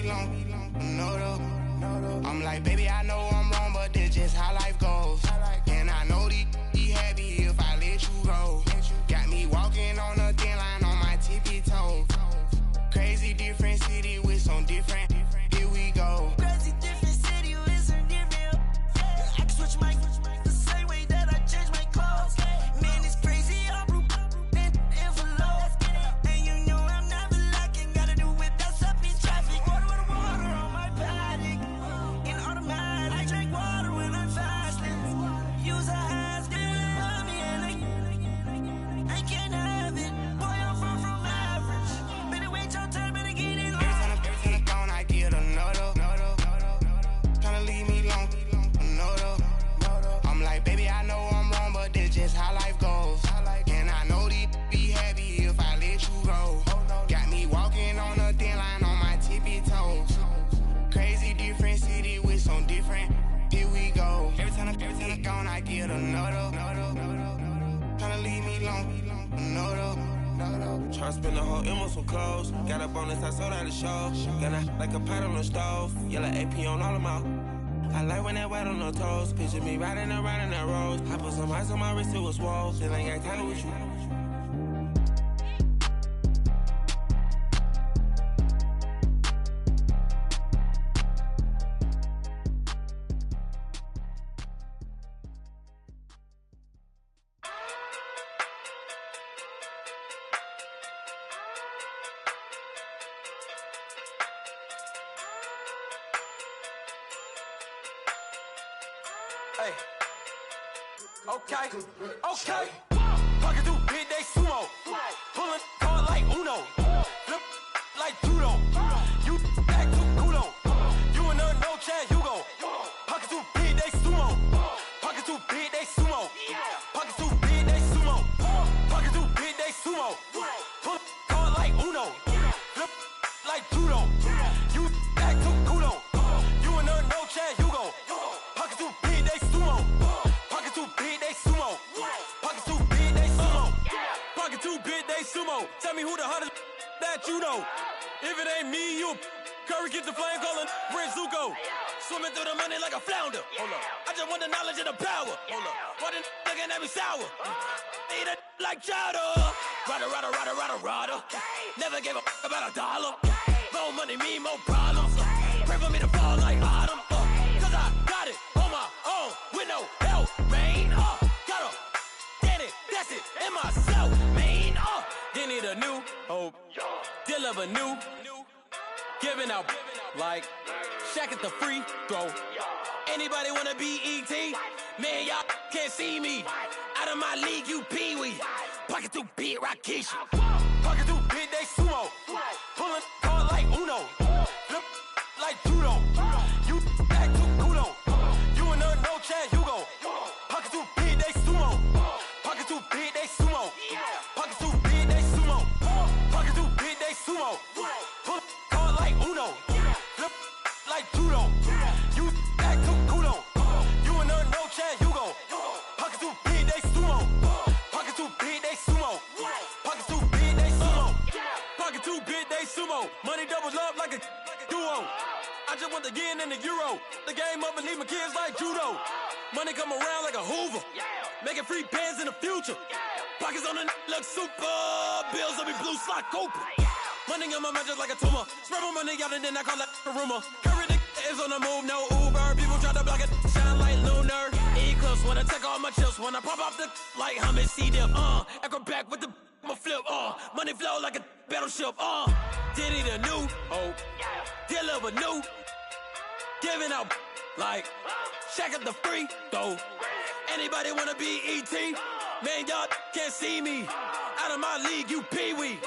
me long, no though. I'm like, baby, I know I'm wrong, but this just how life goes. And I know these be happy if I let you go. Got me walking on a thin line on my tippy toes. Crazy different city with some different. Here we go. Crazy different city with some different. I can switch my the same way that I change my clothes. Man, it's crazy. I'm and envelope. And you know I'm never lacking. Gotta do without stopping traffic. Water with water on my paddock. In automatic. I drink water when I'm fasting. Use a has been on me and I can't have it. Boy, I'm far from average. Better wait your turn, better get in line. Every time I'm gone, I get another. Tryna leave me long, no. I'm like, baby, I know I'm wrong, but this just how life goes. And I know these be happy if I let you go. Got me walking on a thin line on my tippy toes. Crazy different city with some different. Here we go. Every time I'm gone, I get another. Tryna leave me long, no. Tryna spend the whole M on some clothes. Got a bonus, I sold out the show. Got a, like a pot on the stove. Yellow AP on all of my. I like when that wet on the toes. Picture me riding around in that rose. I put some ice on my wrist, it was swole. Still ain't got time with you. Hey. Okay. Pocket through big day sumo. Pulling card like Uno. Flip like judo. You back to kudo. You and her no Chad Hugo. Pocket through big day sumo. Pocket through big day sumo. Pocket through big day sumo. Pocket through big day sumo. Pull card like Uno. Flip like judo. You back to kudo. You and her no Chad Hugo. Pocket through big day sumo. Pocket through big day sumo. Pocket through big day sumo. Pocket through big day sumo. Tell me who the hottest that you know. If it ain't me, you Curry get the flame calling Prince Zuko. Swimming through the money like a flounder. Hold up. I just want the knowledge and the power. Hold up. Why the looking at me sour? Eat it like chowder. Rada. Never gave a about a dollar. More money mean more problems. Pray for me to fall like autumn. Cause I got it on my own with no help, man. Got a daddy, that's it, in myself, man. They need a new hope, deal of a new, giving out like Shaq at the free throw. Anybody wanna be E.T.? Man, y'all can't see me. Out of my league, you pee-wee. Pocket through big Rakishi. Pocket through big day sumo. Pulling card like Uno. Flip like judo. You back to kudo. You and her no Chad Hugo. Pocket through big day sumo. Pocket through big day sumo. Pocket through big day sumo. Pocket through big day sumo. Pull card like Uno. Flip like judo. You back to kudo. You and her no Chad Hugo. Pocket through big day sumo. Pocket through big day sumo. Pocket through big day sumo. Pocket through big day sumo. Money doubles up like a duo. I just want the yen and the euro. The game up and leave my kids like judo. Money come around like a Hoover. Making free bands in the future. Pockets on the look super. Bills on me blue slot Cooper. Money on my mind just like a tumor. Spread my money out and then I call that a rumor. Curry the is on the move, no Uber. People try to block it, shine like lunar. Eclipse when I take all my chips. When I pop off the like Hummus C-dip. Echo back with the my flip. Money flow like a battleship. Diddy the new hope. Deliver new. Giving out like Shaq at the free throw. Anybody wanna be E.T.? Man, y'all can't see me. Out of my league, you pee-wee.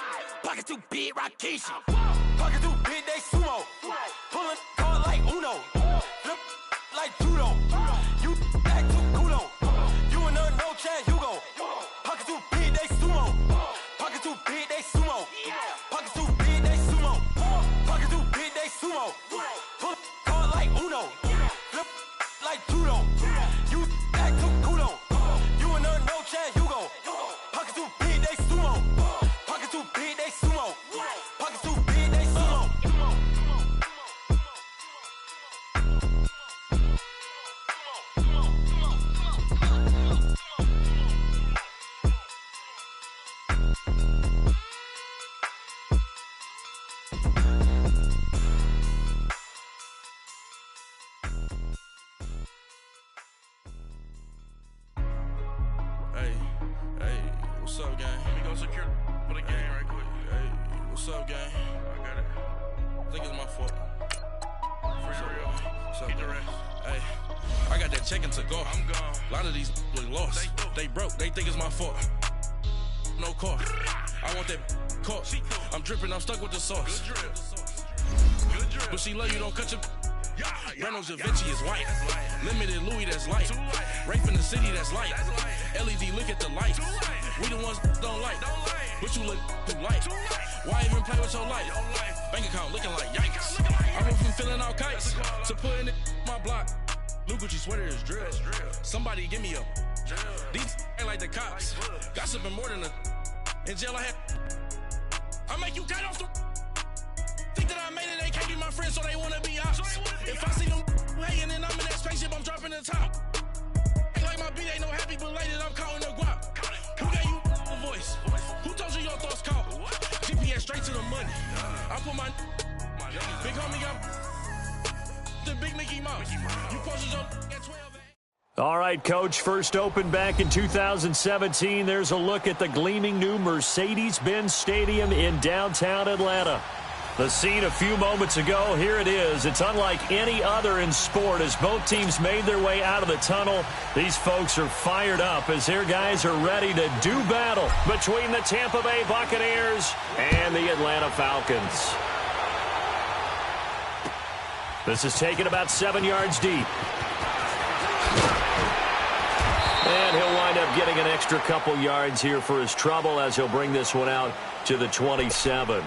Pocket too big, Rakishi. Pocket too big, they sumo. Pulling card like Uno. Flip like judo. You back to kudo. You and her no Chad Hugo. Pocket too big, they sumo. Pocket too big, they sumo. Pocket too big, they sumo. Pocket too big, they sumo. Pull card like Uno. Flip like judo. You back to kudo. You and her no Chad Hugo. Pocket too big, they sumo. Pocket too big, they sumo. Pocket too big, they sumo. checking to go. I'm gone. A lot of these look lost. They broke. They think it's my fault. No car. I want that caught. I'm dripping. I'm stuck with the sauce. But she love you. Don't cut your. Breno Javinci is white. Limited Louis, that's light. Rape in the city, that's light. LED, look at the lights. We the ones don't like. But you look too light. Why even play with your life? Bank account looking like yikes. I went from filling out kites to putting it in my block. New Gucci sweater is drill. Somebody give me a. These ain't like the cops. Gossiping more than a. In jail I had. I make you cut off the. Think that I made it, they can't be my friends, so they wanna be ops. If I see them hating and I'm in that spaceship, I'm dropping the top. Ain't like my beat, ain't no happy belated, I'm counting the guap. Who gave you a voice? Who told you your thoughts count? GPS straight to the money. I put my big homie got the big Mickey Mouse. You posted your at 12. All right, Coach, first opened back in 2017. There's a look at the gleaming new Mercedes-Benz Stadium in downtown Atlanta. The scene a few moments ago, here it is. It's unlike any other in sport as both teams made their way out of the tunnel. These folks are fired up as their guys are ready to do battle between the Tampa Bay Buccaneers and the Atlanta Falcons. This is taken about 7 yards deep. And he'll wind up getting an extra couple yards here for his trouble as he'll bring this one out to the 27.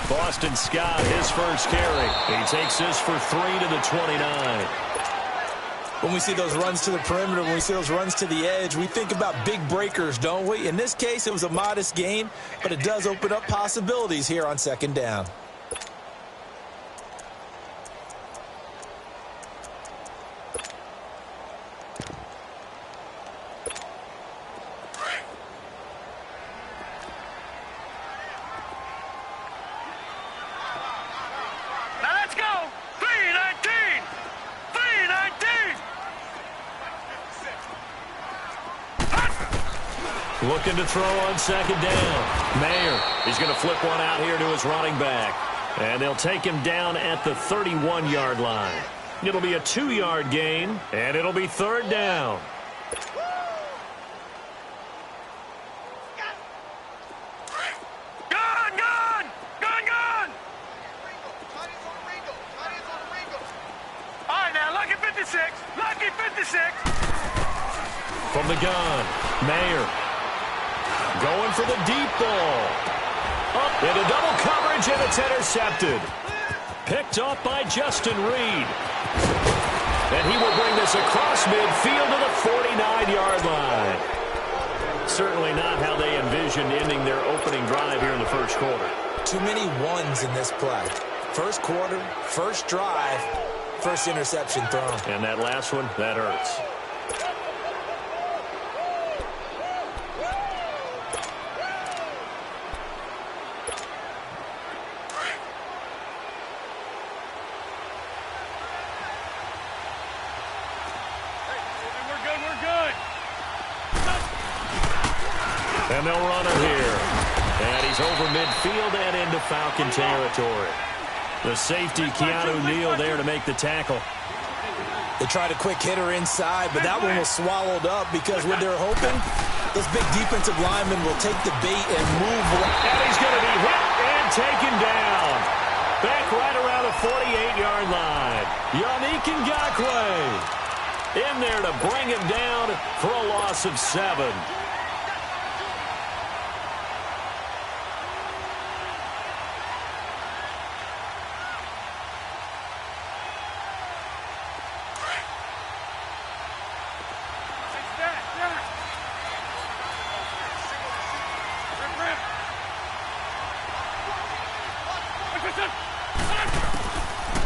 Boston Scott, his first carry. He takes this for 3 to the 29. When we see those runs to the perimeter, when we see those runs to the edge, we think about big breakers, don't we? In this case, it was a modest gain, but it does open up possibilities here on second down. Looking to throw on second down. Mayer, he's going to flip one out here to his running back. And they'll take him down at the 31-yard line. It'll be a 2-yard gain, and it'll be third down. All right, now, lucky 56. Lucky 56. From the gun, Mayer. Going for the deep ball. Up into double coverage, and it's intercepted. Picked off by Justin Reed. And he will bring this across midfield to the 49-yard line. Certainly not how they envisioned ending their opening drive here in the first quarter. Too many ones in this play. First quarter, first drive, first interception thrown. And that last one, that hurts. And they'll run it here. And he's over midfield and into Falcon territory. The safety, Keanu Neal, there to make the tackle. They tried a quick hitter inside, but that one was swallowed up because when they're hoping, this big defensive lineman will take the bait and move. And he's going to be hit and taken down. Back right around the 48-yard line. Yannick Ngakoue in there to bring him down for a loss of 7.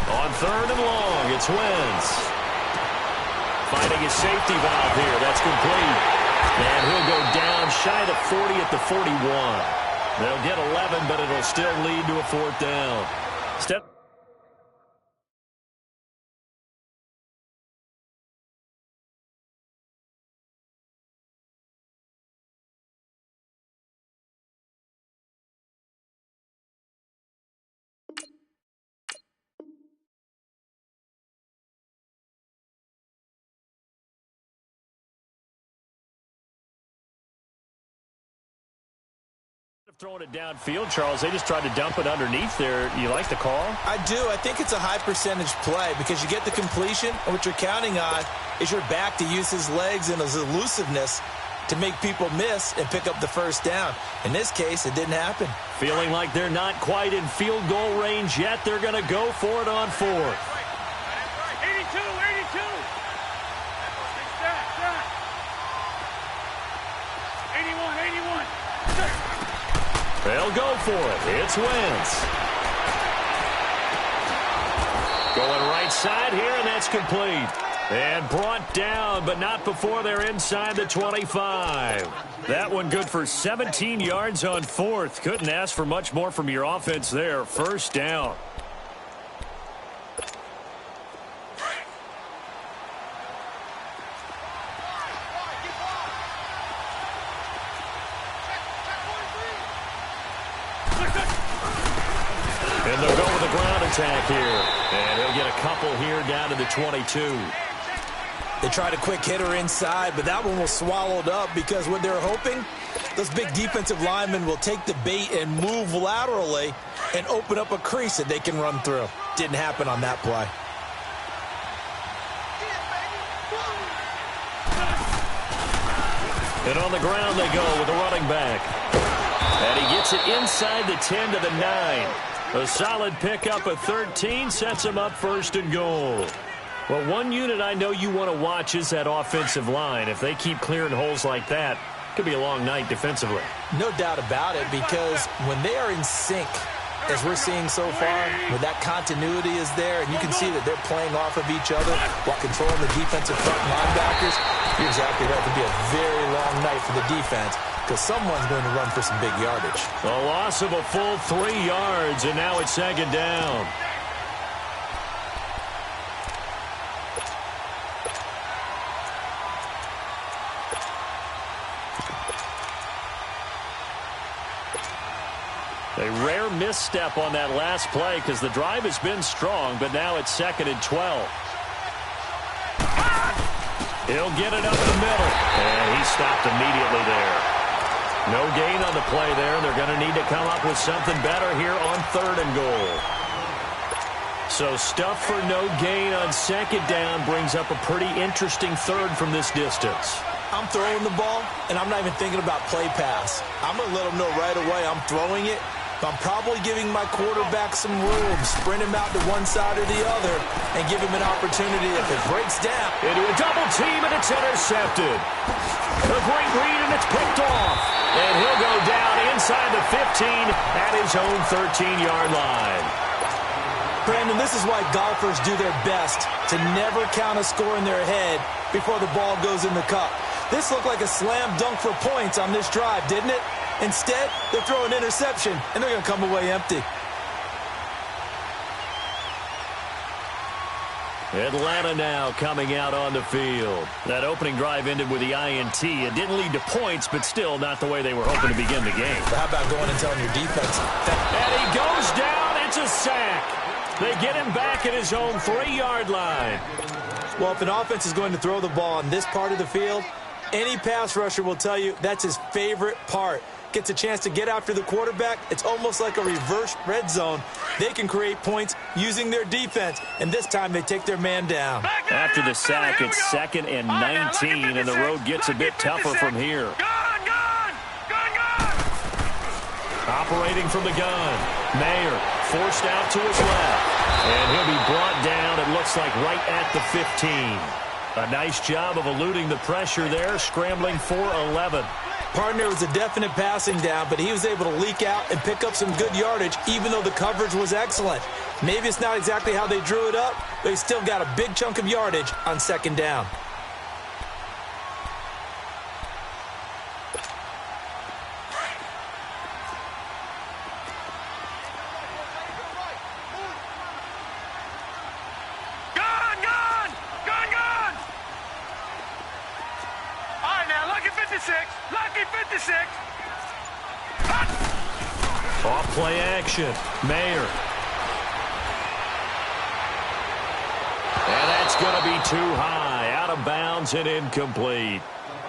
On third and long, it's Wentz. Finding his safety valve here. That's complete. And he'll go down shy of 40 at the 41. They'll get 11, but it'll still lead to a 4th down. Throwing it downfield, Charles. They just tried to dump it underneath there. You like the call? I do. I think it's a high percentage play because you get the completion, and what you're counting on is your back to use his legs and his elusiveness to make people miss and pick up the 1st down. In this case, it didn't happen. Feeling like they're not quite in field goal range yet. They're going to go for it on 4th. 82, 82. Stop. 81, 81. They'll go for it. It's Wentz. Going right side here, and that's complete. And brought down, but not before they're inside the 25. That one good for 17 yards on 4th. Couldn't ask for much more from your offense there. 1st down. And they'll go with a ground attack here. And he'll get a couple here down to the 22. They tried a quick hitter inside, but that one was swallowed up because what they're hoping, those big defensive linemen will take the bait and move laterally and open up a crease that they can run through. Didn't happen on that play. And on the ground they go with the running back. And he gets it inside the 10 to the 9. A solid pickup of 13 sets him up 1st and goal. Well, one unit I know you want to watch is that offensive line. If they keep clearing holes like that, it could be a long night defensively. No doubt about it, because when they are in sync, as we're seeing so far, where that continuity is there, and you can see that they're playing off of each other while controlling the defensive front linebackers, you're exactly right. It could be a very long night for the defense because someone's going to run for some big yardage. A loss of a full 3 yards, and now it's 2nd down. A rare misstep on that last play because the drive has been strong, but now it's 2nd and 12. He'll get it up the middle, and he stopped immediately there. No gain on the play there. They're going to need to come up with something better here on 3rd and goal. So stuff for no gain on 2nd down brings up a pretty interesting 3rd from this distance. I'm throwing the ball, and I'm not even thinking about play pass. I'm going to let them know right away I'm throwing it. But I'm probably giving my quarterback some room, sprint him out to one side or the other, and give him an opportunity if it breaks down. Into a double team, and it's intercepted. A great read, and it's picked off. And he'll go down inside the 15 at his own 13-yard line. Brandon, this is why golfers do their best to never count a score in their head before the ball goes in the cup. This looked like a slam dunk for points on this drive, didn't it? Instead, they're throwing an interception, and they're going to come away empty. Atlanta now coming out on the field. That opening drive ended with the INT. It didn't lead to points, but still not the way they were hoping to begin the game. But how about going and telling your defense? And he goes down. It's a sack. They get him back at his own 3-yard line. Well, if an offense is going to throw the ball on this part of the field, any pass rusher will tell you that's his favorite part. Gets a chance to get after the quarterback. It's almost like a reverse red zone. They can create points using their defense, and this time they take their man down. After the sack, it's 2nd and 19, and the road gets a bit tougher from here. Operating from the gun. Mayer forced out to his left, and he'll be brought down, it looks like, right at the 15. A nice job of eluding the pressure there, scrambling for 11. Partner was a definite passing down, but he was able to leak out and pick up some good yardage, even though the coverage was excellent. Maybe it's not exactly how they drew it up, but he still got a big chunk of yardage on 2nd down. 56. Lucky 56. Off play action. Mayer. And that's going to be too high. Out of bounds and incomplete.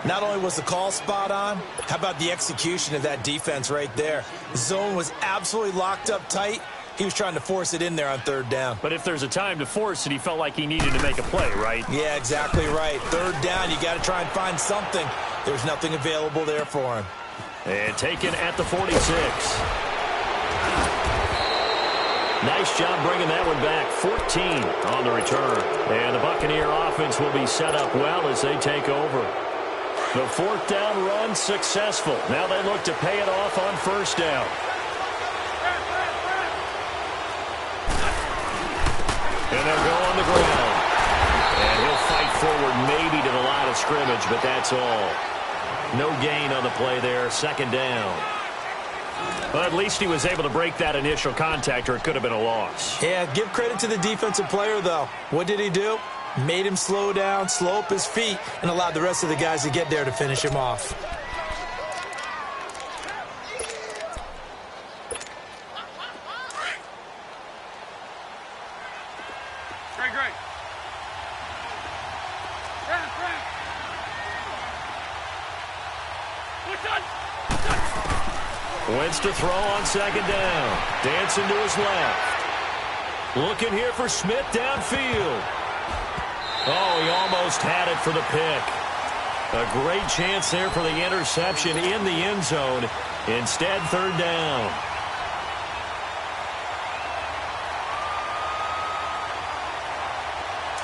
Not only was the call spot on, how about the execution of that defense right there? The zone was absolutely locked up tight. He was trying to force it in there on third down. But if there's a time to force it, he felt like he needed to make a play, right? Yeah, exactly right. Third down, you got to try and find something. There's nothing available there for him. And taken at the 46. Nice job bringing that one back. 14 on the return. And the Buccaneer offense will be set up well as they take over. The fourth down run successful. Now they look to pay it off on first down. And they'll go on the ground. And he'll fight forward maybe to the line of scrimmage, but that's all. No gain on the play there. Second down. But at least he was able to break that initial contact, or it could have been a loss. Yeah, give credit to the defensive player, though. What did he do? Made him slow down, slow up his feet, and allowed the rest of the guys to get there to finish him off. Great. Wentz to throw on second down. Dancing to his left. Looking here for Smith downfield. Oh, he almost had it for the pick. A great chance there for the interception in the end zone. Instead, third down.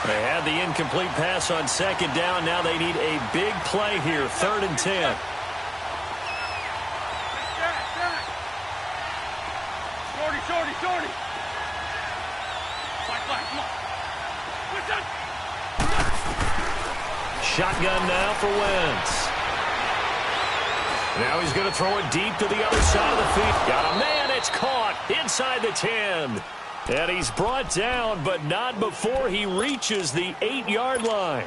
They had the incomplete pass on second down. Now they need a big play here. 3rd and 10. Shorty. Fine, come on. What's that? Shotgun now for Wentz. Now he's going to throw it deep to the other side of the field. Got a man, it's caught inside the 10. And he's brought down, but not before he reaches the 8-yard line.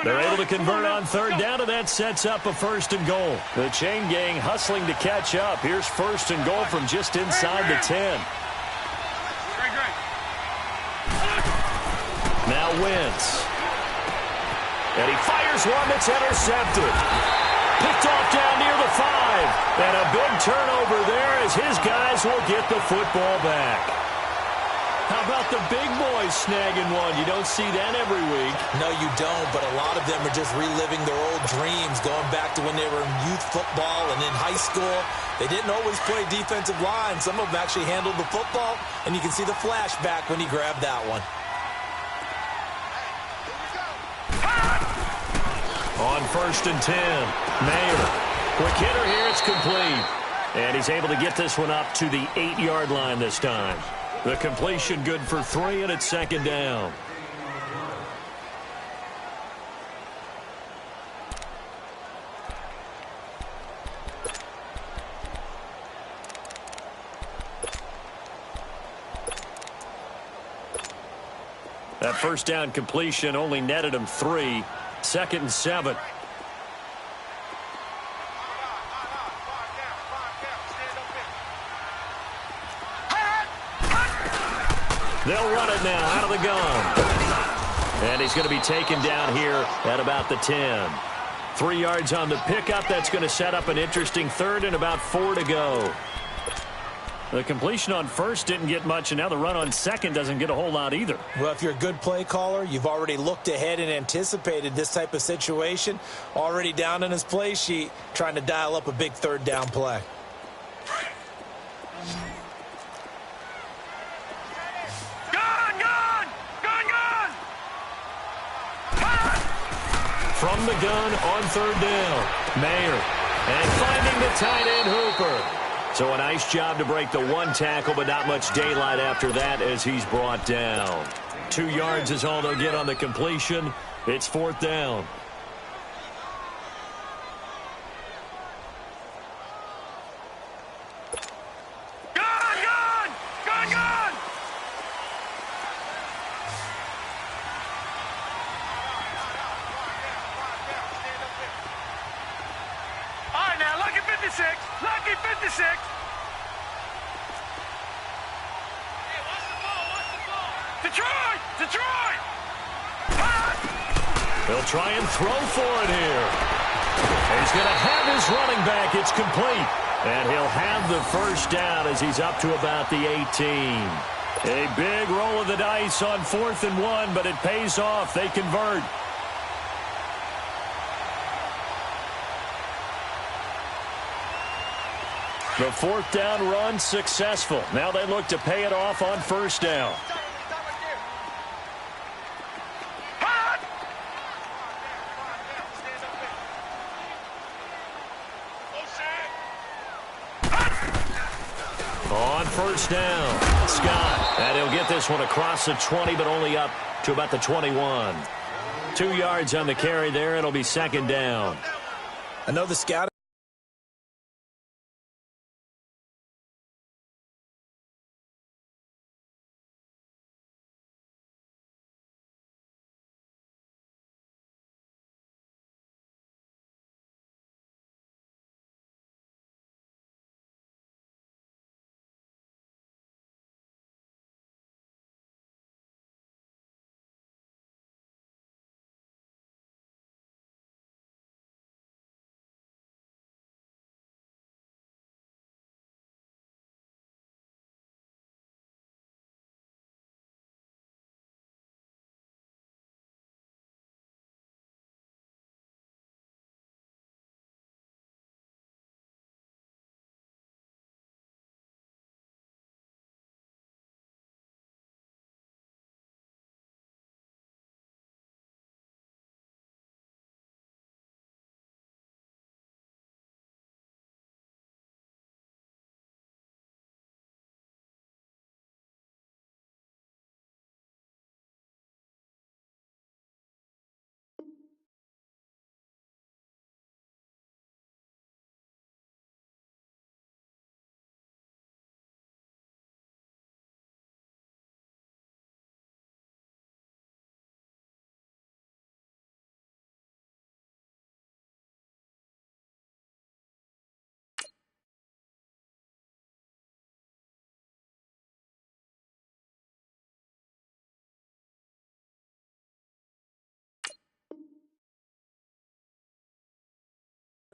They're able to convert on third down, and that sets up a 1st and goal. The chain gang hustling to catch up. Here's 1st and goal from just inside the 10. Now Wentz. And he fires one that's intercepted. Picked off down near the 5. And a big turnover there as his guys will get the football back. How about the big boys snagging one? You don't see that every week. No, you don't, but a lot of them are just reliving their old dreams, going back to when they were in youth football and in high school. They didn't always play defensive line. Some of them actually handled the football, and you can see the flashback when he grabbed that one. On 1st and 10, Mayer. Quick hitter here, it's complete. And he's able to get this one up to the 8-yard line this time. The completion good for 3, and it's 2nd down. That first down completion only netted him 3. 2nd and 7. They'll run it now out of the gun. And he's going to be taken down here at about the 10. 3 yards on the pickup. That's going to set up an interesting 3rd and about 4 to go. The completion on 1st didn't get much, and now the run on 2nd doesn't get a whole lot either. Well, if you're a good play caller, you've already looked ahead and anticipated this type of situation. Already down in his play sheet, trying to dial up a big 3rd down play. From the gun on 3rd down, Mayer. And finding the tight end Hooper. So a nice job to break the 1 tackle, but not much daylight after that as he's brought down. 2 yards is all they'll get on the completion. It's 4th down. 56. Detroit! Detroit! They'll try and throw for it here. He's going to have his running back. It's complete. And he'll have the first down as he's up to about the 18. A big roll of the dice on 4th and 1, but it pays off. They convert. The 4th down run successful. Now they look to pay it off on 1st down. On 1st down, Scott. And he'll get this one across the 20, but only up to about the 21. 2 yards on the carry there. It'll be 2nd down. I know the scout.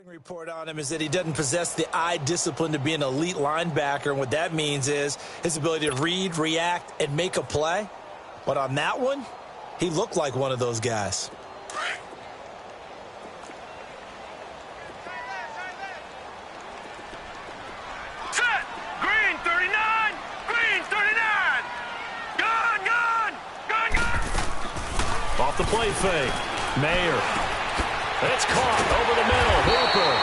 Report on him is that he doesn't possess the eye discipline to be an elite linebacker, and what that means is his ability to read, react, and make a play. But on that one, he looked like one of those guys. Set! Green 39! Green 39! Gun, gun! Gun, gun! Off the play fake. Mayer. It's caught over the middle. Hooper.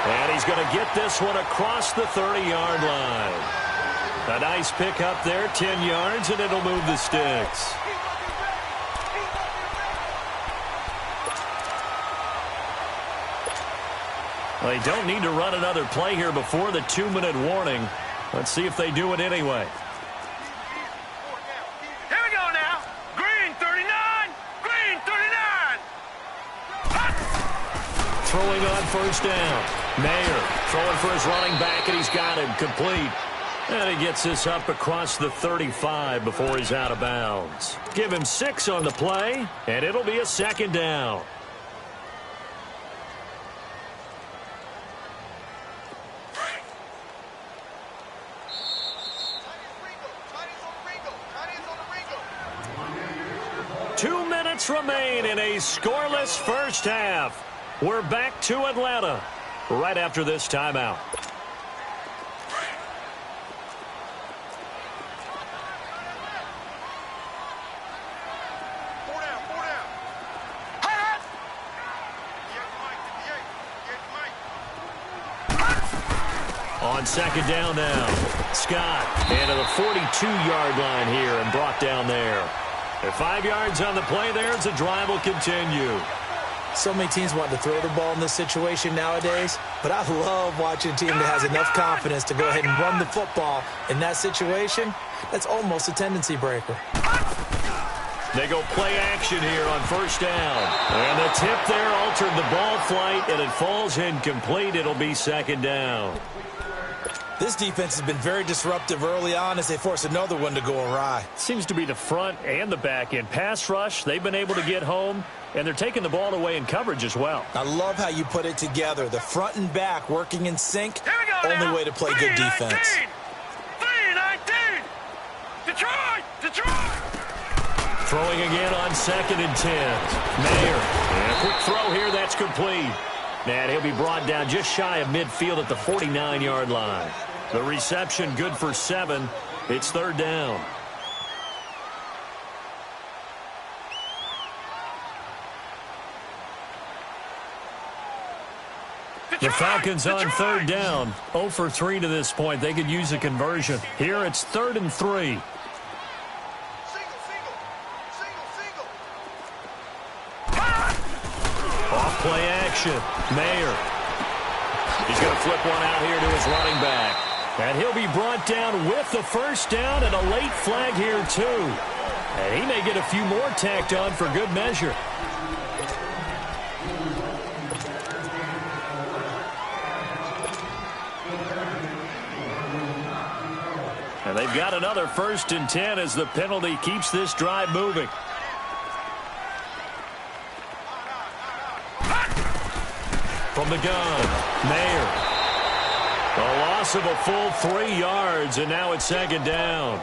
And he's going to get this one across the 30-yard line. A nice pick up there, 10 yards, and it'll move the sticks. Well, they don't need to run another play here before the 2-minute warning. Let's see if they do it anyway. Here we go now. Green 39! Green 39! Throwing on 1st down. Mayer throwing for his running back, and he's got him complete. And he gets this up across the 35 before he's out of bounds. Give him 6 on the play, and it'll be a 2nd down. Remain in a scoreless first half. We're back to Atlanta right after this timeout. On 2nd down now, Scott into the 42-yard line here and brought down there. At 5 yards on the play there as the drive will continue. So many teams want to throw the ball in this situation nowadays, but I love watching a team that has enough confidence to go ahead and run the football in that situation. That's almost a tendency breaker. They go play action here on 1st down. And the tip there altered the ball flight, and it falls incomplete. It'll be 2nd down. This defense has been very disruptive early on as they force another one to go awry. Seems to be the front and the back end. Pass rush, they've been able to get home, and they're taking the ball away in coverage as well. I love how you put it together. The front and back working in sync. Only way to play good defense. 3-19. Detroit. Throwing again on 2nd and 10. Mayer. And a quick throw here, that's complete. And he'll be brought down just shy of midfield at the 49-yard line. The reception good for 7. It's 3rd down. The Falcons on 3rd down. 0 for 3 to this point. They could use a conversion. Here it's 3rd and 3. Off play action. Mayer. He's going to flip one out here to his running back. And he'll be brought down with the first down and a late flag here too. And he may get a few more tacked on for good measure. And they've got another 1st and 10 as the penalty keeps this drive moving. From the gun, Mayer. A loss of a full 3 yards, and now it's 2nd down.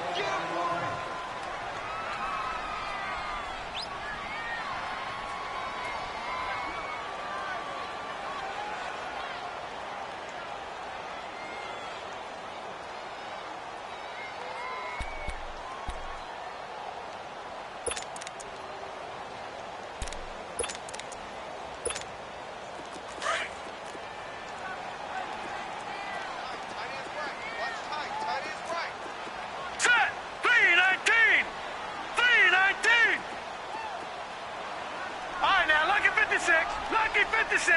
Lucky 56.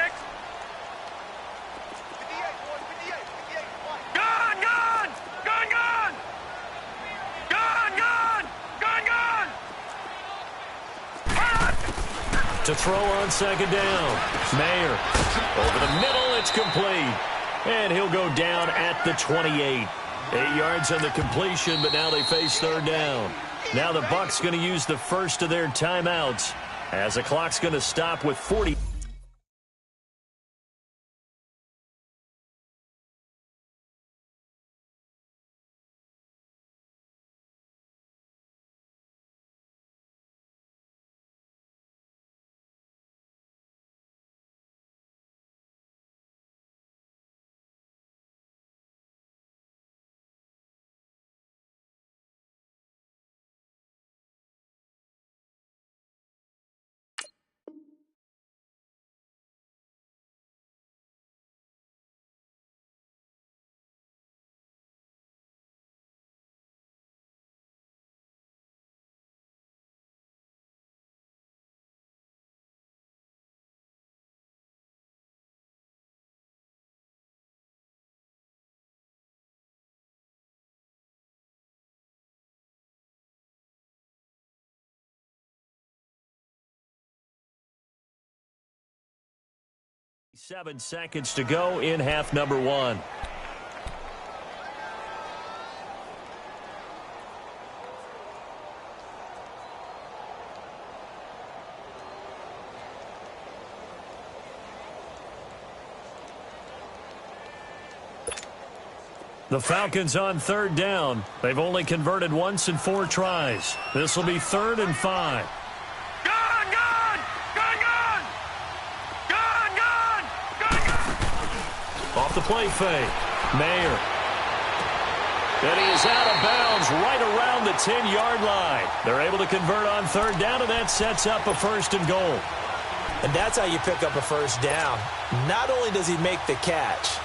Gone. To throw on 2nd down. Mayer. Over the middle, it's complete. And he'll go down at the 28. 8 yards on the completion, but now they face 3rd down. Now the Bucs going to use the first of their timeouts as the clock's going to stop with 40. Seven seconds to go in half number 1. The Falcons on 3rd down. They've only converted once in 4 tries. This will be 3rd and 5. Off the play fake. Mayer. And he is out of bounds right around the 10-yard line. They're able to convert on 3rd down, and that sets up a 1st and goal. And that's how you pick up a 1st down. Not only does he make the catch,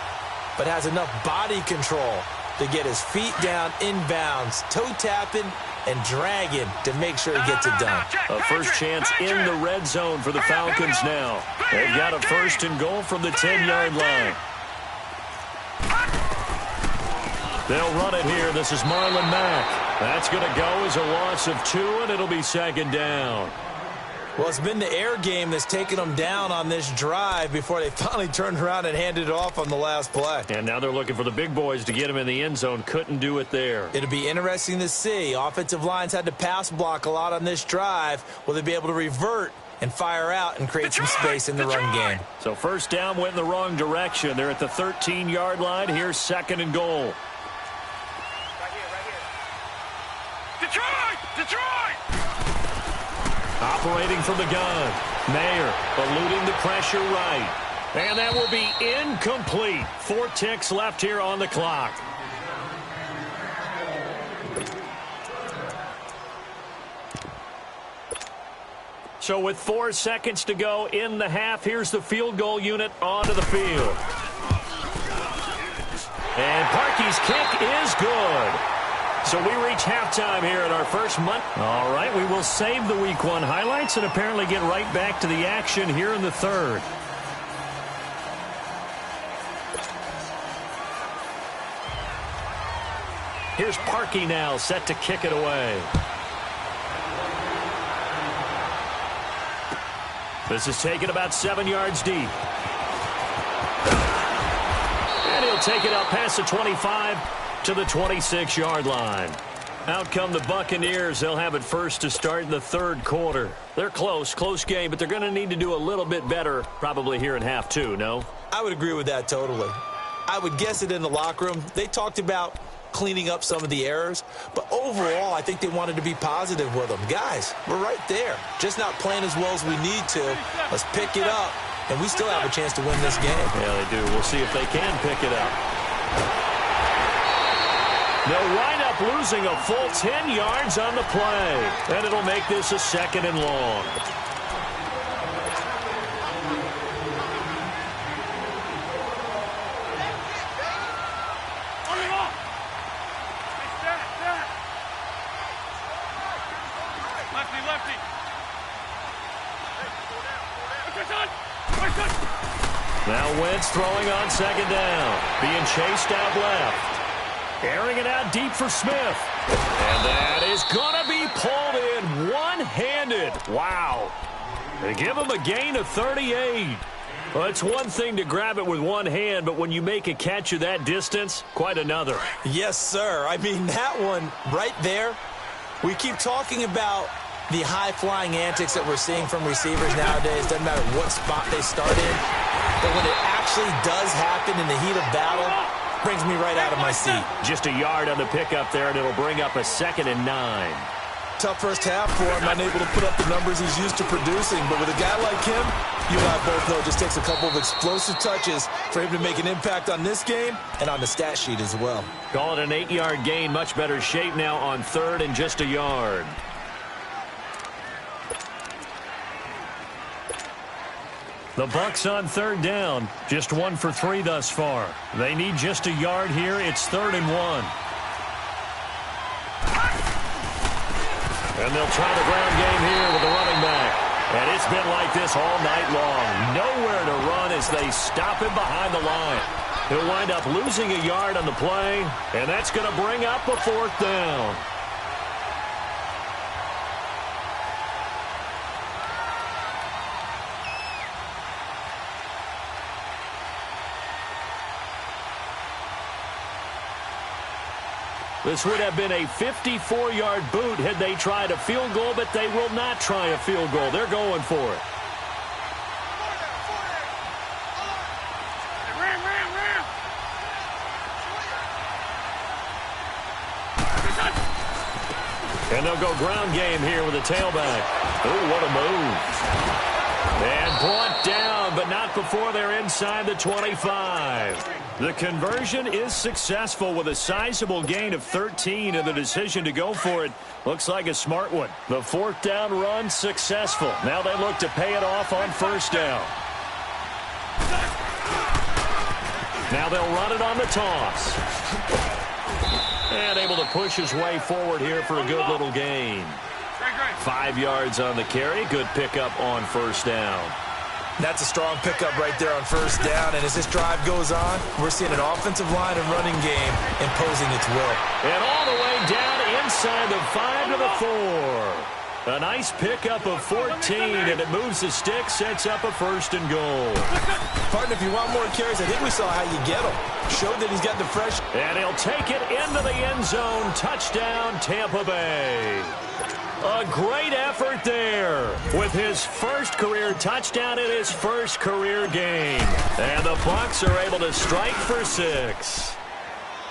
but has enough body control to get his feet down inbounds, toe tapping and dragging to make sure he gets it done. A first chance in the red zone for the Falcons now. They've got a 1st and goal from the 10-yard line. They'll run it here. This is Marlon Mack. That's going to go as a loss of 2, and it'll be 2nd down. Well, it's been the air game that's taken them down on this drive before they finally turned around and handed it off on the last play. And now they're looking for the big boys to get him in the end zone. Couldn't do it there. It'll be interesting to see. Offensive lines had to pass block a lot on this drive. Will they be able to revert and fire out and create some space in the run game? So first down went in the wrong direction. They're at the 13-yard line. Here's 2nd and goal. Detroit! Operating from the gun. Mayer eluding the pressure right. And that will be incomplete. 4 ticks left here on the clock. So with 4 seconds to go in the half, here's the field goal unit onto the field. And Parkey's kick is good. So we reach halftime here at our first month. All right, we will save the Week 1 highlights and apparently get right back to the action here in the third. Here's Parkey now, set to kick it away. This is taken about 7 yards deep. And he'll take it out past the 25 to the 26-yard line. Out come the Buccaneers. They'll have it first to start the third quarter. They're close game, but they're going to need to do a little bit better probably here in half 2, no? I would agree with that totally. I would guess it in the locker room. They talked about cleaning up some of the errors, but overall, I think they wanted to be positive with them. Guys, we're right there. Just not playing as well as we need to. Let's pick it up, and we still have a chance to win this game. Yeah, they do. We'll see if they can pick it up. They'll wind up losing a full 10 yards on the play, and it'll make this a 2nd and long. Now Wentz throwing on 2nd down. Being chased out left. Airing it out deep for Smith. And that is going to be pulled in one-handed. Wow. They give him a gain of 38. Well, it's one thing to grab it with one hand, but when you make a catch of that distance, quite another. Yes, sir. I mean, that one right there, we keep talking about the high-flying antics that we're seeing from receivers nowadays. Doesn't matter what spot they start in. But when it actually does happen in the heat of battle, brings me right out of my seat. Just a yard on the pickup there, and it'll bring up a 2nd and 9. Tough first half for him, unable to put up the numbers he's used to producing. But with a guy like him, you and I both know it just takes a couple of explosive touches for him to make an impact on this game and on the stat sheet as well. Call it an 8-yard gain. Much better shape now on 3rd and just a yard. The Bucs on 3rd down. Just 1 for 3 thus far. They need just a yard here. It's 3rd and 1. And they'll try the ground game here with the running back. And it's been like this all night long. Nowhere to run as they stop him behind the line. He'll wind up losing a yard on the play, and that's going to bring up a 4th down. This would have been a 54-yard boot had they tried a field goal, but they will not try a field goal. They're going for it. And they'll go ground game here with a tailback. Oh, what a move. And brought down, but not before they're inside the 25. The conversion is successful with a sizable gain of 13, and the decision to go for it looks like a smart one. The 4th down run successful. Now they look to pay it off on 1st down. Now they'll run it on the toss. And able to push his way forward here for a good little gain. 5 yards on the carry. Good pickup on 1st down. That's a strong pickup right there on 1st down. And as this drive goes on, we're seeing an offensive line and running game imposing its will. And all the way down inside the 5 to the 4. A nice pickup of 14, and it moves the stick, sets up a 1st and goal. Partner, if you want more carries, I think we saw how you get them. Showed that he's got the fresh. And he'll take it into the end zone. Touchdown, Tampa Bay. A great effort there with his first career touchdown in his first career game. And the Bucs are able to strike for 6.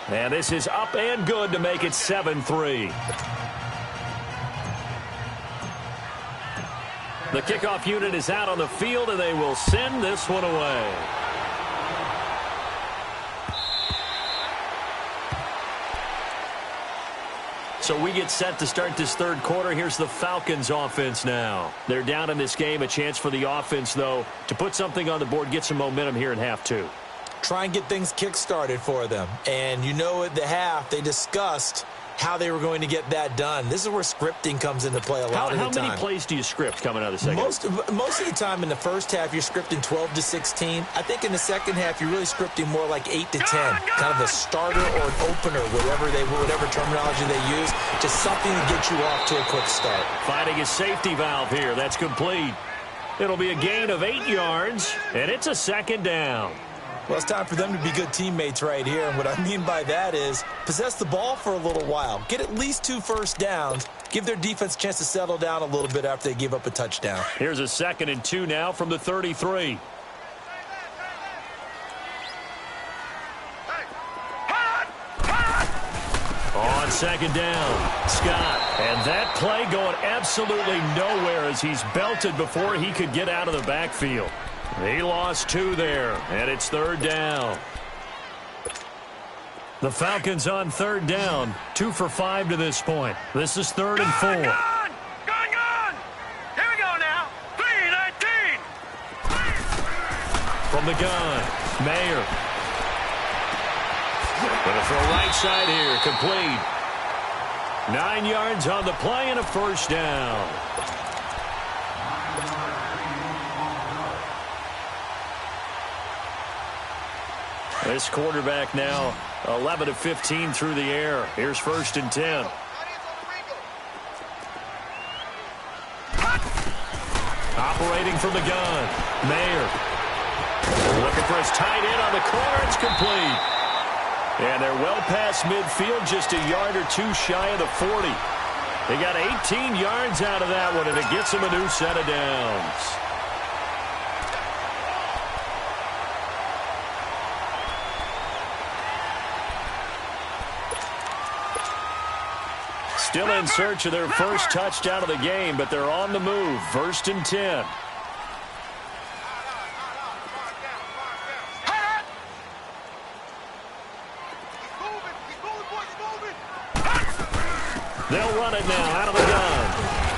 And this is up and good to make it 7-3. The kickoff unit is out on the field, and they will send this one away. So we get set to start this third quarter. Here's the Falcons offense now. They're down in this game. A chance for the offense, though, to put something on the board, get some momentum here in half 2. Try and get things kick-started for them. And you know at the half, they discussed how they were going to get that done. This is where scripting comes into play a lot of the time. How many plays do you script coming out of the second? Most of the time in the first half, you're scripting 12 to 16. I think in the second half, you're really scripting more like 8 to 10. Kind of a starter or an opener, whatever terminology they use. Just something to get you off to a quick start. Finding a safety valve here. That's complete. It'll be a gain of 8 yards, and it's a 2nd down. Well, it's time for them to be good teammates right here. And what I mean by that is possess the ball for a little while. Get at least 2 first downs. Give their defense a chance to settle down a little bit after they give up a touchdown. Here's a 2nd and 2 now from the 33. On 2nd down, Scott. And that play going absolutely nowhere as he's belted before he could get out of the backfield. He lost 2 there, and it's 3rd down. The Falcons on 3rd down, 2 for 5 to this point. This is 3rd and 4. Gone! Here we go now. 3-19. From the gun, Mayer. Gonna throw right side here, complete. 9 yards on the play and a 1st down. This quarterback now 11 of 15 through the air. Here's 1st and 10. Operating from the gun, Mayer. Looking for his tight end on the corner. It's complete. And they're well past midfield, just a yard or 2 shy of the 40. They got 18 yards out of that one, and it gets them a new set of downs. Still in search of their first touchdown of the game, but they're on the move. 1st and 10. They'll run it now out of the gun.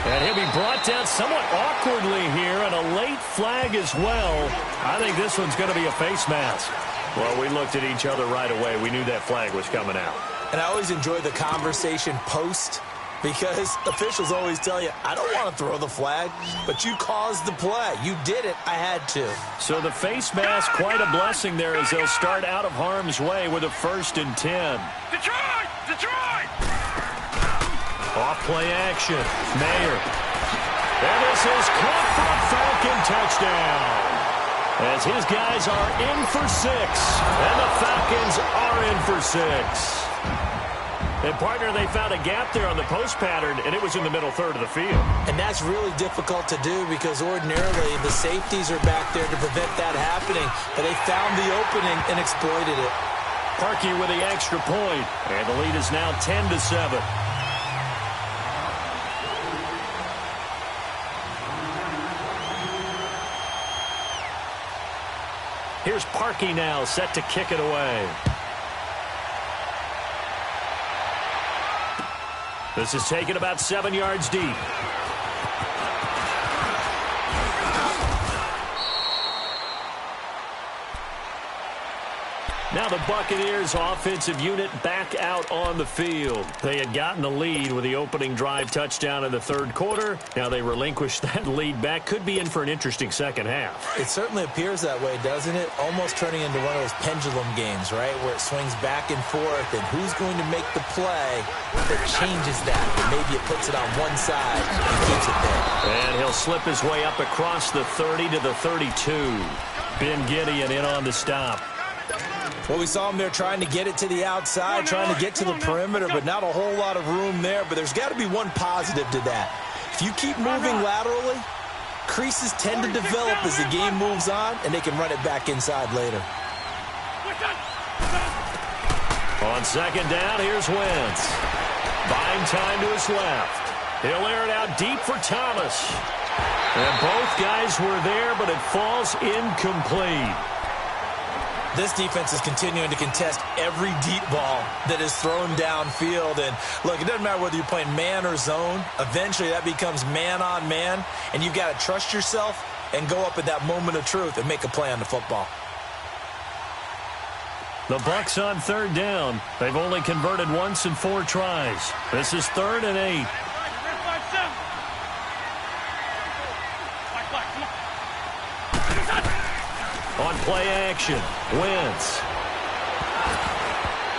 And he'll be brought down somewhat awkwardly here, and a late flag as well. I think this one's going to be a face mask. Well, we looked at each other right away. We knew that flag was coming out. And I always enjoy the conversation post, because officials always tell you, I don't want to throw the flag, but you caused the play. You did it. I had to. So the face mask, quite a blessing there as they'll start out of harm's way with a 1st and 10. Detroit! Off play action. Mayer. And this is caught for a Falcon touchdown. As his guys are in for 6. And the Falcons are in for 6. And, partner, they found a gap there on the post pattern, and it was in the middle third of the field. And that's really difficult to do because ordinarily the safeties are back there to prevent that happening. But they found the opening and exploited it. Parkey with the extra point, and the lead is now 10-7. Here's Parkey now, set to kick it away. This is taken about 7 yards deep. Now the Buccaneers offensive unit back out on the field. They had gotten the lead with the opening drive touchdown in the third quarter. Now they relinquished that lead back. Could be in for an interesting second half. It certainly appears that way, doesn't it? Almost turning into one of those pendulum games, right, where it swings back and forth, and who's going to make the play that changes that? Maybe it puts it on one side and keeps it there. And he'll slip his way up across the 30 to the 32. Ben Gideon in on the stop. Well, we saw him there trying to get it to the outside, trying to get to the perimeter, but not a whole lot of room there. But there's got to be one positive to that. If you keep moving laterally, creases tend to develop as the game moves on, and they can run it back inside later. On second down, here's Wentz. Buying time to his left. He'll air it out deep for Thomas. And both guys were there, but it falls incomplete. This defense is continuing to contest every deep ball that is thrown downfield. And, look, it doesn't matter whether you're playing man or zone. Eventually, that becomes man-on-man, and you've got to trust yourself and go up at that moment of truth and make a play on the football. The Bucs on third down. They've only converted once in 4 tries. This is 3rd and 8. On play action, Wentz.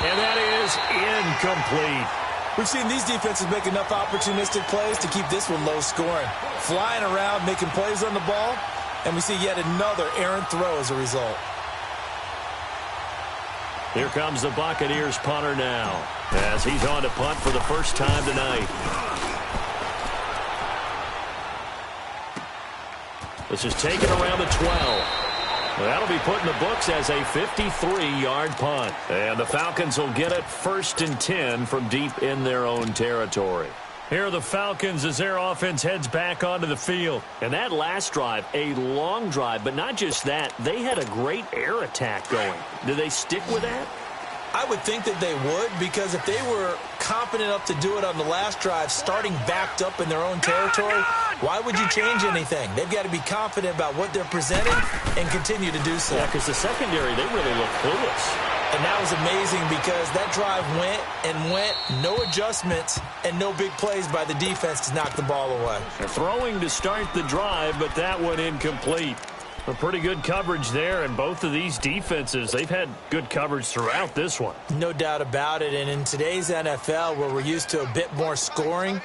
And that is incomplete. We've seen these defenses make enough opportunistic plays to keep this one low scoring. Flying around, making plays on the ball, and we see yet another errant throw as a result. Here comes the Buccaneers punter now, as he's on to punt for the first time tonight. This is taken around the 12. That'll be put in the books as a 53-yard punt. And the Falcons will get it 1st and 10 from deep in their own territory. Here are the Falcons as their offense heads back onto the field. And that last drive, a long drive, but not just that, they had a great air attack going. Do they stick with that? I would think that they would, because if they were confident enough to do it on the last drive, starting backed up in their own territory, why would you change anything? They've got to be confident about what they're presenting and continue to do so. Yeah, because the secondary, they really look clueless. And that was amazing because that drive went and went, no adjustments, and no big plays by the defense to knock the ball away. They're throwing to start the drive, but that one incomplete. A pretty good coverage there, and both of these defenses, they've had good coverage throughout this one. No doubt about it, and in today's NFL, where we're used to a bit more scoring,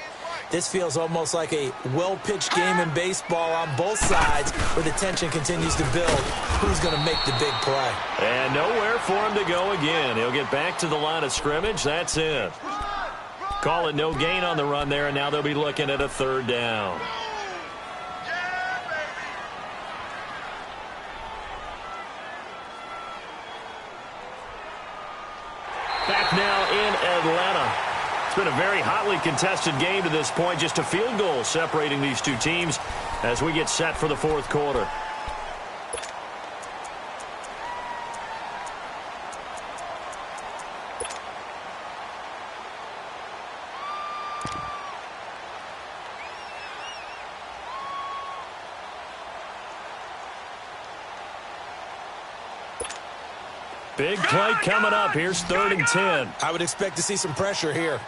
this feels almost like a well-pitched game in baseball on both sides where the tension continues to build. Who's going to make the big play? And nowhere for him to go again. He'll get back to the line of scrimmage. That's it. Call it no gain on the run there, and now they'll be looking at a 3rd down. Back now in Atlanta. It's been a very hotly contested game to this point. Just a field goal separating these two teams as we get set for the 4th quarter. Big play coming up. Here's 3rd and 10. I would expect to see some pressure here.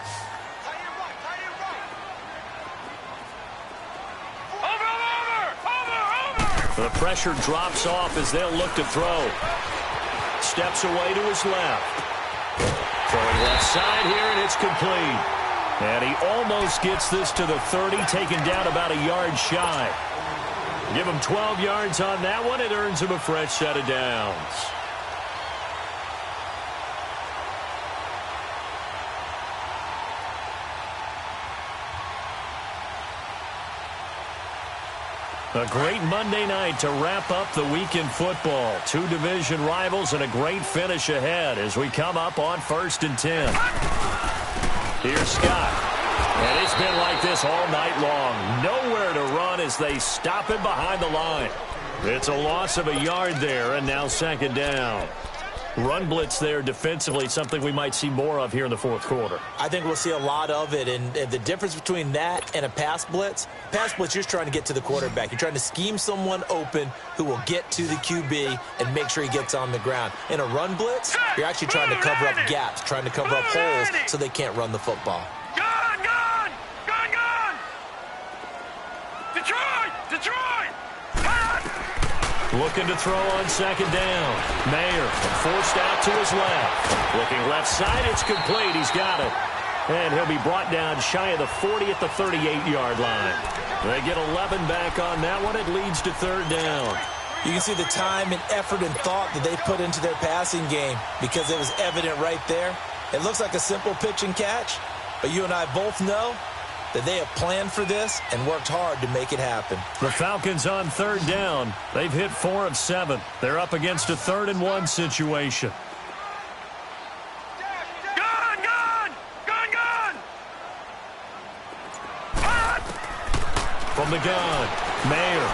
The pressure drops off as they'll look to throw. Steps away to his left. Throwing left side here, and it's complete. And he almost gets this to the 30, taken down about a yard shy. Give him 12 yards on that one. It earns him a fresh set of downs. A great Monday night to wrap up the week in football. 2 division rivals and a great finish ahead as we come up on 1st and 10. Here's Scott. And it's been like this all night long. Nowhere to run as they stop him behind the line. It's a loss of a yard there, and now 2nd down. Run blitz there defensively, something we might see more of here in the fourth quarter. I think we'll see a lot of it, and the difference between that and a pass blitz, you're just trying to get to the quarterback. You're trying to scheme someone open who will get to the QB and make sure he gets on the ground. In a run blitz, you're actually trying to cover up gaps, trying to cover up holes so they can't run the football. Gone! Detroit! Looking to throw on second down. Mayer forced out to his left. Looking left side, it's complete. He's got it. And he'll be brought down shy of the 40 at the 38-yard line. They get 11 back on that one. It leads to third down. You can see the time and effort and thought that they put into their passing game because it was evident right there. It looks like a simple pitch and catch, but you and I both know that they have planned for this and worked hard to make it happen. The Falcons on third down. They've hit 4 of 7. They're up against a 3rd-and-1 situation. From the gun, Mayer.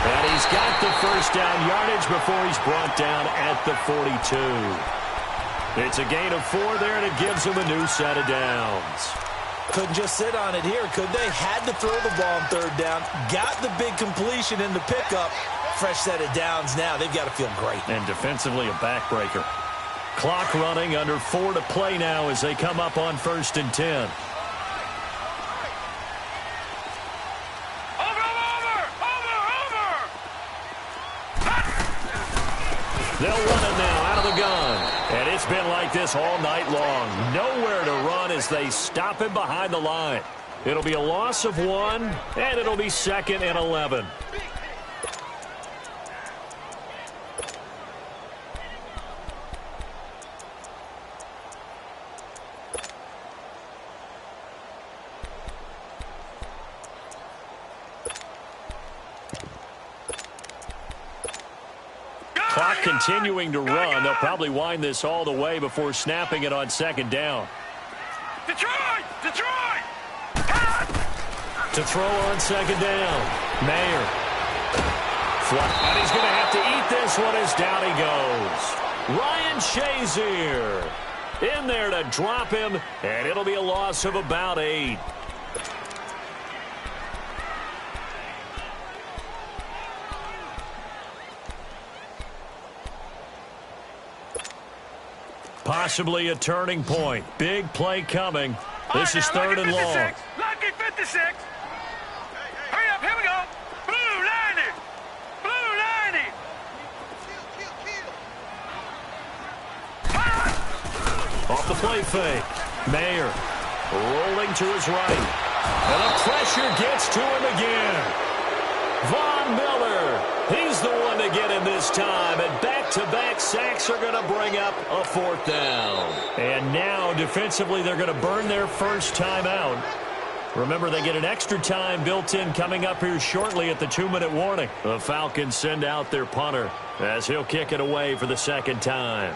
And he's got the first down yardage before he's brought down at the 42. It's a gain of 4 there, and it gives him a new set of downs. Couldn't just sit on it here, could they? Had to throw the ball on third down. Got the big completion in the pickup. Fresh set of downs now. They've got to feel great. And defensively, a backbreaker. Clock running, under 4 to play now as they come up on 1st and 10. They'll run it now out of the gun. And it's been like this all night long. Nowhere to run as they stop him behind the line. It'll be a loss of 1, and it'll be 2nd and 11. Clock continuing to run. They'll probably wind this all the way before snapping it on 2nd down. Detroit! To throw on 2nd down. Mayer. And he's going to have to eat this one as down he goes. Ryan Shazier in there to drop him, and it'll be a loss of about 8. Possibly a turning point. Big play coming. This is 3rd and long. Lucky 56. Hurry up, here we go. Blue 90. Blue 90. Off the play fake. Mayer rolling to his right. And the pressure gets to him again. Von Miller. He's the one to get him this time. And back-to-back sacks are going to bring up a 4th down. And now, defensively, they're going to burn their first time out. Remember, they get an extra time built in coming up here shortly at the 2-minute warning. The Falcons send out their punter as he'll kick it away for the 2nd time.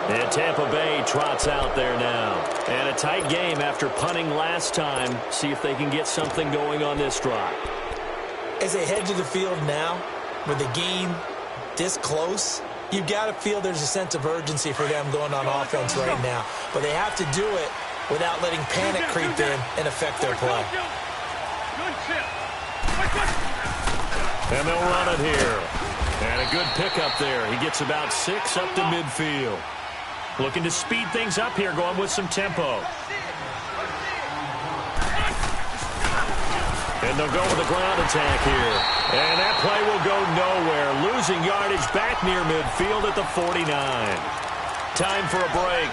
And Tampa Bay trots out there now. And a tight game after punting last time. See if they can get something going on this drive. As they head to the field now, with the game this close, you've got to feel there's a sense of urgency for them going on offense right now. But they have to do it without letting panic creep in and affect their play. And they'll run it here. And a good pickup there. He gets about 6 up to midfield. Looking to speed things up here, going with some tempo. And they'll go with the ground attack here. And that play will go nowhere. Losing yardage back near midfield at the 49. Time for a break.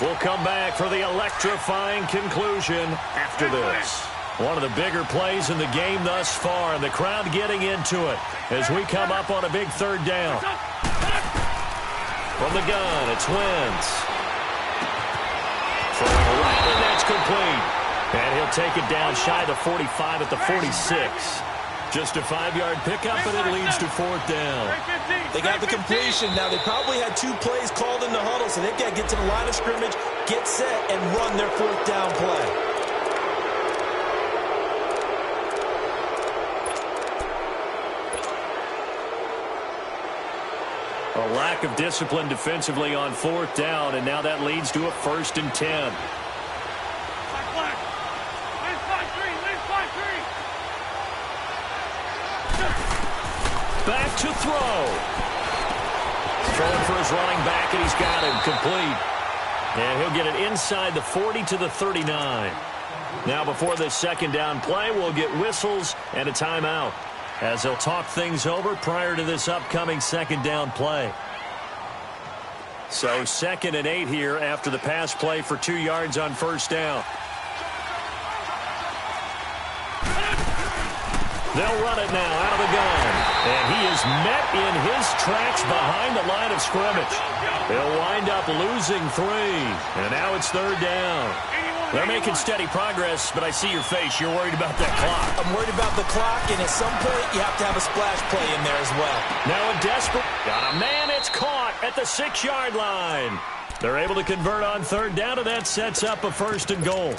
We'll come back for the electrifying conclusion after this. One of the bigger plays in the game thus far, and the crowd getting into it as we come up on a big 3rd down. From the gun, it's Wentz. Throwing right, and that's complete. And he'll take it down shy of the 45 at the 46. Just a 5-yard pickup, and it leads to 4th down. They got the completion. Now, they probably had 2 plays called in the huddle, so they've got to get to the line of scrimmage, get set, and run their 4th down play. A lack of discipline defensively on 4th down, and now that leads to a 1st and 10. Back to throw. Throwing for his running back, and he's got him complete. And he'll get it inside the 40 to the 39. Now before this 2nd down play, we'll get whistles and a timeout, as they'll talk things over prior to this upcoming 2nd down play. So 2nd and 8 here after the pass play for 2 yards on 1st down. They'll run it now out of the gun. And he is met in his tracks behind the line of scrimmage. He'll wind up losing 3. And now it's 3rd down. They're making steady progress, but I see your face. You're worried about that clock. I'm worried about the clock, and at some point, you have to have a splash play in there as well. Now a desperate... Got a man. It's caught at the 6-yard line. They're able to convert on 3rd down, and that sets up a 1st and goal.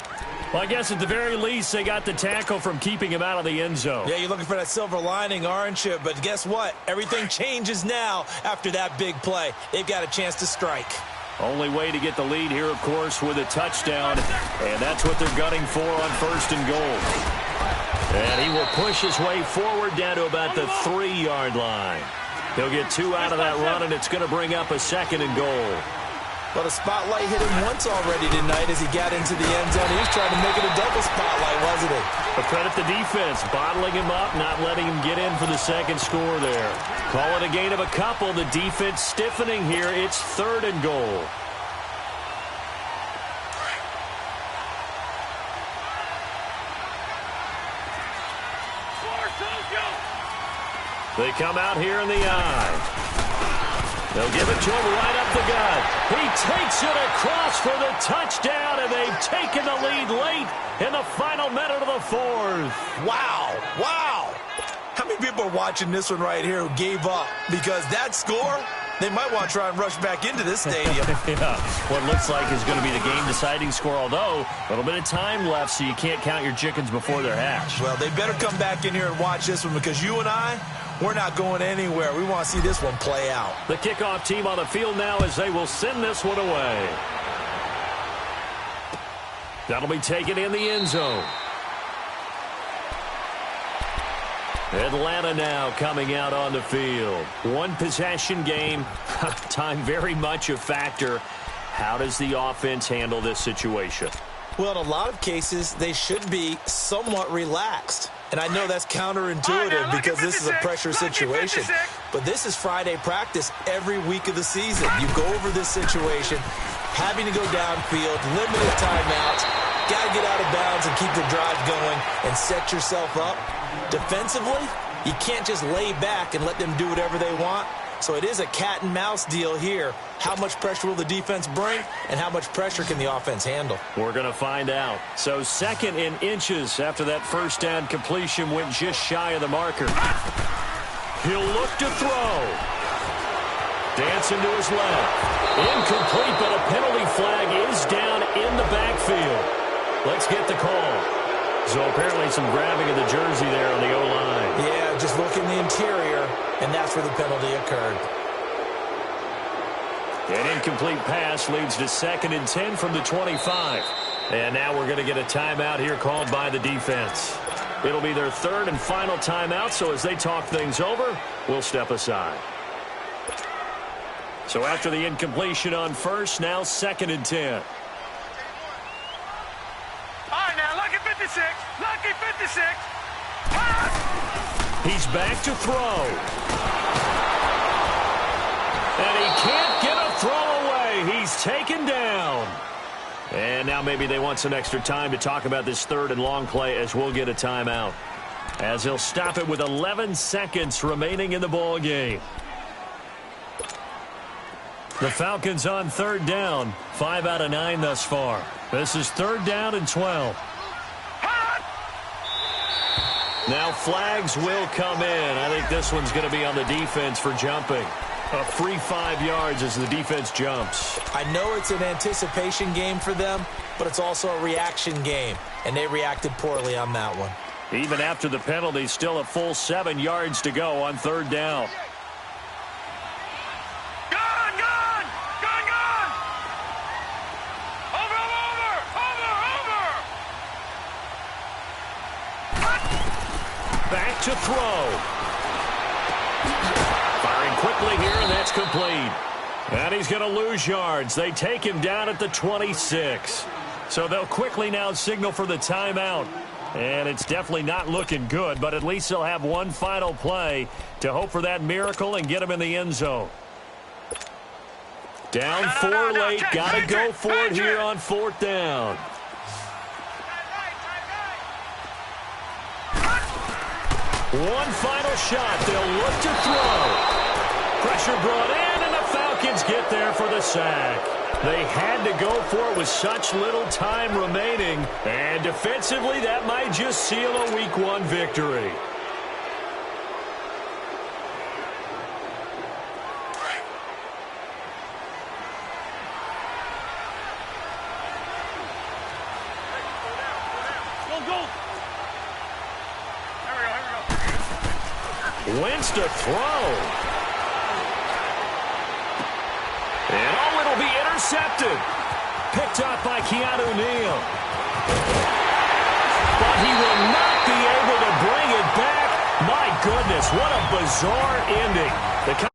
Well, I guess at the very least, they got the tackle from keeping him out of the end zone. Yeah, you're looking for that silver lining, aren't you? But guess what? Everything changes now after that big play. They've got a chance to strike. Only way to get the lead here, of course, with a touchdown. And that's what they're gunning for on 1st and goal. And he will push his way forward down to about the 3-yard line. He'll get 2 out of that run, and it's going to bring up a 2nd and goal. Well, the spotlight hit him once already tonight as he got into the end zone. He was trying to make it a double spotlight, wasn't he? But credit the defense, bottling him up, not letting him get in for the 2nd score there. Call it a gain of a couple. The defense stiffening here. It's 3rd and goal. They come out here in the eye. They'll give it to him right up the gut. He takes it across for the touchdown, and they've taken the lead late in the final minute of the 4th. Wow. Wow. How many people are watching this one right here who gave up? Because that score, they might want to try and rush back into this stadium. Yeah, what looks like is going to be the game-deciding score, although a little bit of time left, so you can't count your chickens before they're hatched. Well, they better come back in here and watch this one, because you and I, we're not going anywhere. We want to see this one play out. The kickoff team on the field now as they will send this one away. That'll be taken in the end zone. Atlanta now coming out on the field. 1-possession game. Time very much a factor. How does the offense handle this situation? Well, in a lot of cases, they should be somewhat relaxed. And I know that's counterintuitive because this is a pressure situation. But this is Friday practice every week of the season. You go over this situation, having to go downfield, limited timeouts, got to get out of bounds and keep the drive going and set yourself up. Defensively, you can't just lay back and let them do whatever they want. So it is a cat and mouse deal here. How much pressure will the defense bring, and how much pressure can the offense handle? We're going to find out. So 2nd in inches after that 1st down completion went just shy of the marker. He'll look to throw. Dancing to his left. Incomplete, but a penalty flag is down in the backfield. Let's get the call. So apparently some grabbing of the jersey there on the O-line. Yeah, just look in the interior, and that's where the penalty occurred. An incomplete pass leads to 2nd and 10 from the 25. And now we're going to get a timeout here called by the defense. It'll be their 3rd and final timeout, so as they talk things over, we'll step aside. So after the incompletion on 1st, now 2nd and 10. Lucky 56. He's back to throw. And he can't get a throw away. He's taken down. And now maybe they want some extra time to talk about this 3rd and long play as we'll get a timeout. As he'll stop it with 11 seconds remaining in the ball game. The Falcons on 3rd down. 5 out of 9 thus far. This is 3rd down and 12. Now flags will come in. I think this one's going to be on the defense for jumping. A free 5 yards as the defense jumps. I know it's an anticipation game for them, but it's also a reaction game, and they reacted poorly on that one. Even after the penalty, still a full 7 yards to go on 3rd down. Gone, gone! Gone, gone! Over, over, over, over! Back to throw. Firing quickly here, and that's complete. And he's going to lose yards. They take him down at the 26. So they'll quickly now signal for the timeout. And it's definitely not looking good, but at least they'll have one final play to hope for that miracle and get him in the end zone. Down 4 late. Got to go for it here on 4th down. One final shot. They'll look to throw. Pressure brought in, and the Falcons get there for the sack. They had to go for it with such little time remaining, and defensively that might just seal a Week 1 victory. Wentz to throw. And oh, it'll be intercepted. Picked up by Keanu Neal. But he will not be able to bring it back. My goodness, what a bizarre ending. The